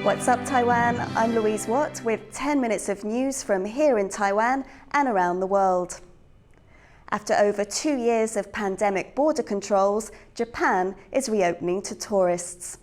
What's up, Taiwan? I'm Louise with 10 minutes of news from here in Taiwan and around the world. After over 2 years of pandemic border controls, Japan is reopening to tourists.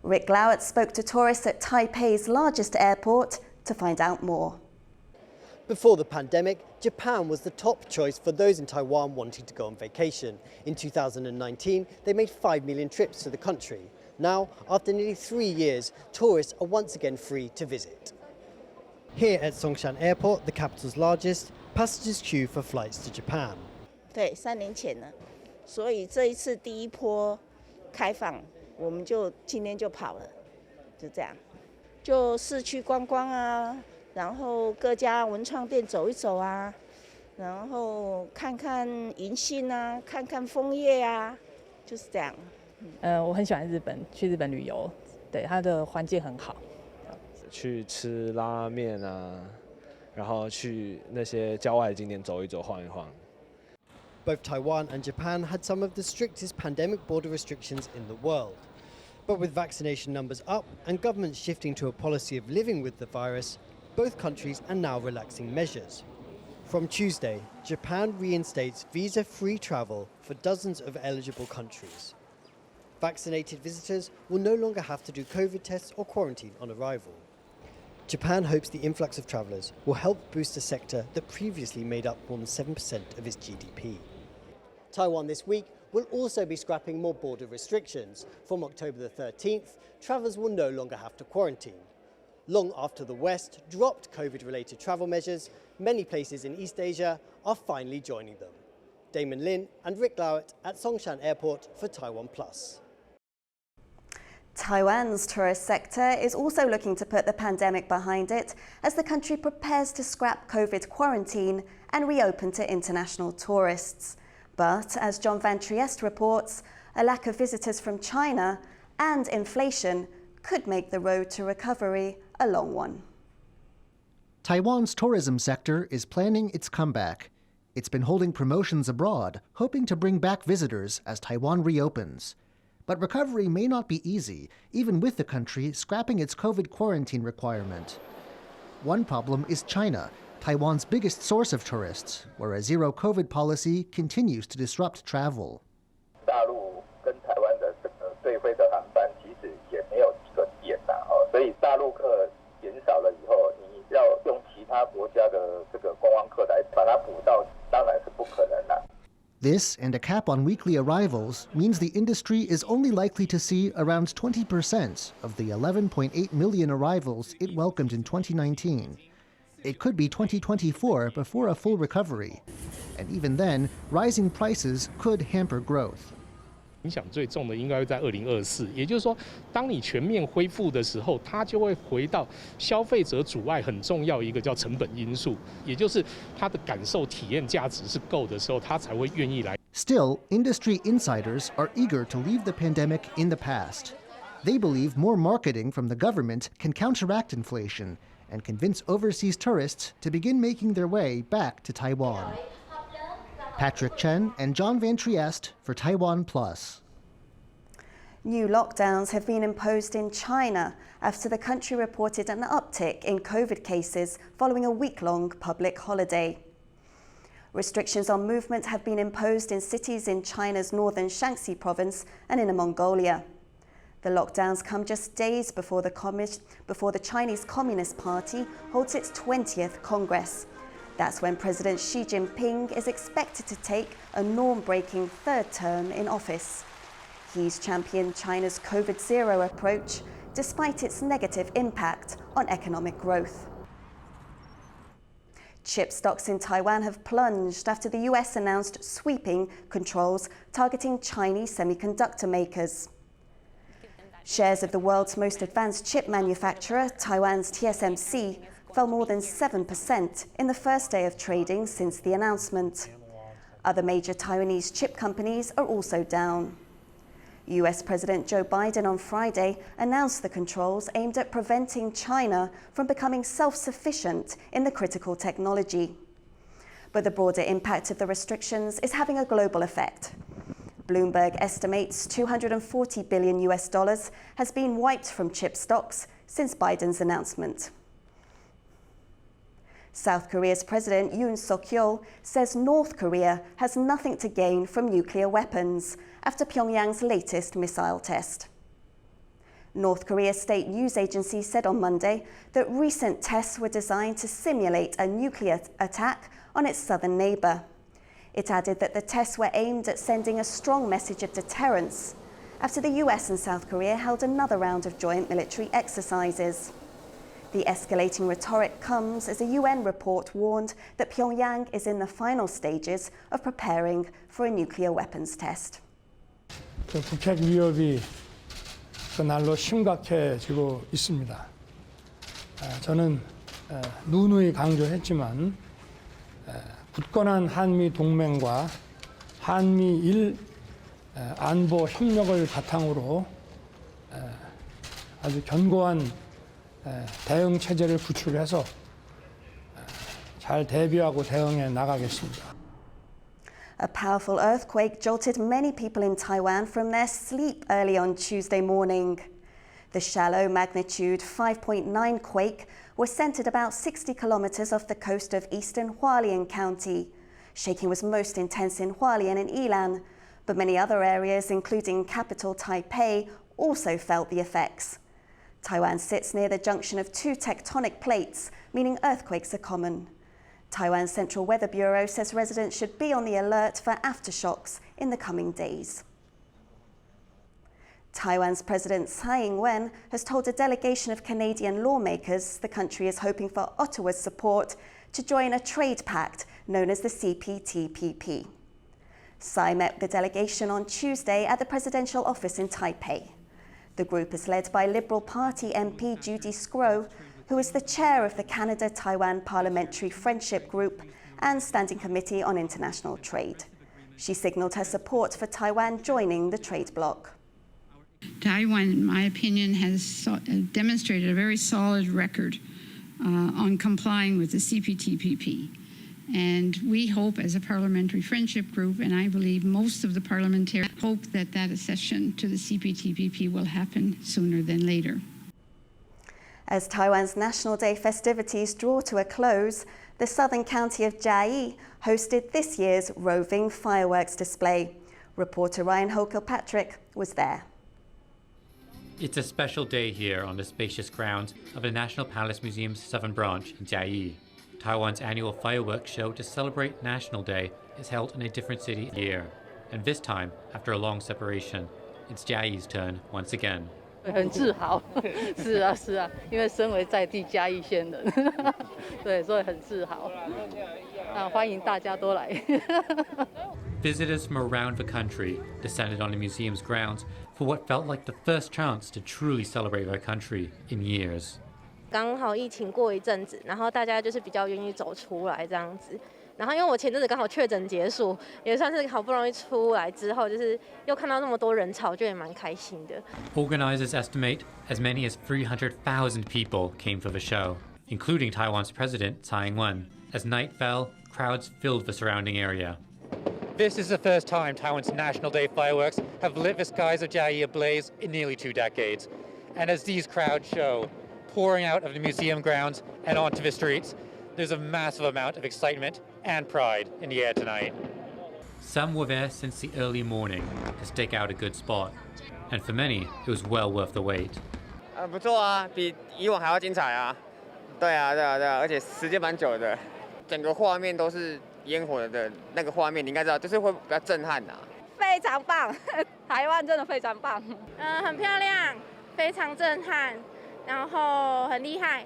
Rick Lowett spoke to tourists at Taipei's largest airport to find out more. Before the pandemic, Japan was the top choice for those in Taiwan wanting to go on vacation. In 2019, they made 5 million trips to the country. Now, after nearly 3 years, tourists are once again free to visit. Here at Songshan Airport, the capital's largest, passengers queue for flights to Japan. 对，3年前了，所以这一次第一波开放，我们就今天就跑了，就这样，就市区观光啊，然后各家文创店走一走啊，然后看看银杏啊，看看枫叶啊，就是这样。我很喜欢日本，去日本旅游，对，它的环境很好。去吃拉面啊，然后去那些郊外的景点走一走、晃一晃。Both Taiwan and Japan had some of the strictest pandemic border restrictions in the world. But with vaccination numbers up and governments shifting to a policy of living with the virus, both countries are now relaxing measures. From Tuesday, Japan reinstates visa-free travel for dozens of eligible countries. Vaccinated visitors will no longer have to do COVID tests or quarantine on arrival. Japan hopes the influx of travellers will help boost a sector that previously made up more than 7% of its GDP. Taiwan this week will also be scrapping more border restrictions. From October the 13th, travellers will no longer have to quarantine. Long after the West dropped COVID-related travel measures, many places in East Asia are finally joining them. Damon Lin and Rick Lowett at Songshan Airport for TaiwanPlus. Taiwan's tourist sector is also looking to put the pandemic behind it as the country prepares to scrap COVID quarantine and reopen to international tourists. But as John Van Trieste reports, a lack of visitors from China and inflation could make the road to recovery a long one. Taiwan's tourism sector is planning its comeback. It's been holding promotions abroad, hoping to bring back visitors as Taiwan reopens. But recovery may not be easy, even with the country scrapping its COVID quarantine requirement. One problem is China, Taiwan's biggest source of tourists, where a zero-COVID policy continues to disrupt travel. This and a cap on weekly arrivals means the industry is only likely to see around 20% of the 11.8 million arrivals it welcomed in 2019. It could be 2024 before a full recovery. And even then, rising prices could hamper growth. 影响最重的应该会在2024，也就是说，当你全面恢复的时候，它就会回到消费者阻碍很重要一个叫成本因素，也就是它的感受体验价值是够的时候，他才会愿意来。Still, industry insiders are eager to leave the pandemic in the past. They believe more marketing from the government can counteract inflation and convince overseas tourists to begin making their way back to Taiwan. Patrick Chen and John Van Trieste for TaiwanPlus. New lockdowns have been imposed in China after the country reported an uptick in COVID cases following a week-long public holiday. Restrictions on movement have been imposed in cities in China's northern Shaanxi province and Inner Mongolia. The lockdowns come just days before the Chinese Communist Party holds its 20th Congress. That's when President Xi Jinping is expected to take a norm-breaking third term in office. He's championed China's COVID-0 approach, despite its negative impact on economic growth. Chip stocks in Taiwan have plunged after the US announced sweeping controls targeting Chinese semiconductor makers. Shares of the world's most advanced chip manufacturer, Taiwan's TSMC, fell more than 7% in the first day of trading since the announcement. Other major Taiwanese chip companies are also down. US President Joe Biden on Friday announced the controls aimed at preventing China from becoming self-sufficient in the critical technology. But the broader impact of the restrictions is having a global effect. Bloomberg estimates $240 billion has been wiped from chip stocks since Biden's announcement. South Korea's President Yoon Suk-yeol says North Korea has nothing to gain from nuclear weapons after Pyongyang's latest missile test. North Korea's state news agency said on Monday that recent tests were designed to simulate a nuclear attack on its southern neighbor. It added that the tests were aimed at sending a strong message of deterrence after the US and South Korea held another round of joint military exercises. The escalating rhetoric comes as a UN report warned that Pyongyang is in the final stages of preparing for a nuclear weapons test. 북핵 위협이 그날로 심각해지고 있습니다. 저는 누누이 강조했지만 굳건한 한미 동맹과 한미일 안보 협력을 바탕으로 아주 견고한 대응 체제를 구축해서 잘 대비하고 대응해 나가겠습니다. A powerful earthquake jolted many people in Taiwan from their sleep early on Tuesday morning. The shallow magnitude 5.9 quake was centered about 60 kilometers off the coast of eastern Hualien County. Shaking was most intense in Hualien and Yilan, but many other areas, including capital Taipei, also felt the effects. Taiwan sits near the junction of two tectonic plates, meaning earthquakes are common. Taiwan's Central Weather Bureau says residents should be on the alert for aftershocks in the coming days. Taiwan's President Tsai has told a delegation of Canadian lawmakers the country is hoping for Ottawa's support to join a trade pact known as the CPTPP. Tsai met the delegation on Tuesday at the presidential office in Taipei. The group is led by Liberal Party MP Judy Scrow, who is the chair of the Canada-Taiwan Parliamentary Friendship Group and Standing Committee on International Trade. She signalled her support for Taiwan joining the trade bloc. Taiwan, in my opinion, has demonstrated a very solid record on complying with the CPTPP. And we hope, as a parliamentary friendship group, and I believe most of the parliamentarians hope that that accession to the CPTPP will happen sooner than later. As Taiwan's National Day festivities draw to a close, the southern county of Tsai hosted this year's roving fireworks display. Reporter Ryan Kilpatrick was there. It's a special day here on the spacious grounds of the National Palace Museum's southern branch in Tsai. Taiwan's annual fireworks show to celebrate National Day is held in a different city each year. And this time, after a long separation, it's Tsai's turn once again. 很自豪，是啊是啊，因为身为在地嘉义县人，对，所以很自豪。欢迎大家都来。Visitors from around the country descended on the museum's grounds for what felt like the first chance to truly celebrate their country in years. 刚好疫情过一阵子，然后大家就是比较愿意走出来这样子。然后因为我前阵子刚好确诊结束，也算是好不容易出来之后，就是又看到那么多人潮，就也蛮开心的。Organizers estimate as many as 300,000 people came for the show, including Taiwan's President Tsai Ing-wen. As night fell, crowds filled the surrounding area. This is the first time Taiwan's National Day fireworks have lit the skies of Tsai ablaze in nearly 2 decades. And as these crowds show, pouring out of the museum grounds and onto the streets, there's a massive amount of excitement and pride in the air tonight. Some were there since the early morning to stake out a good spot, and for many, it was well worth the wait. 不错啊，比以往还要精彩啊！对啊，而且时间蛮久的，整个画面都是烟火的那个画面，你应该知道，就是会比较震撼的。非常棒，台湾真的非常棒。很漂亮，非常震撼，然后很厉害。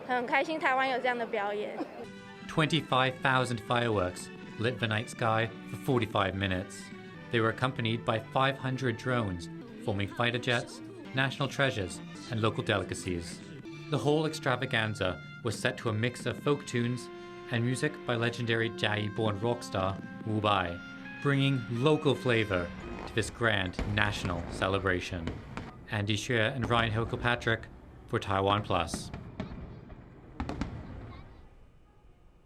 很开心台湾有这样的表演。25,000 fireworks lit the night sky for 45 minutes. They were accompanied by 500 drones, forming fighter jets, national treasures, and local delicacies. The whole extravaganza was set to a mix of folk tunes and music by legendary Tsai-born rock star Wu Bai, bringing local flavor to this grand national celebration. Andy Xue and Ryan Kilpatrick for TaiwanPlus.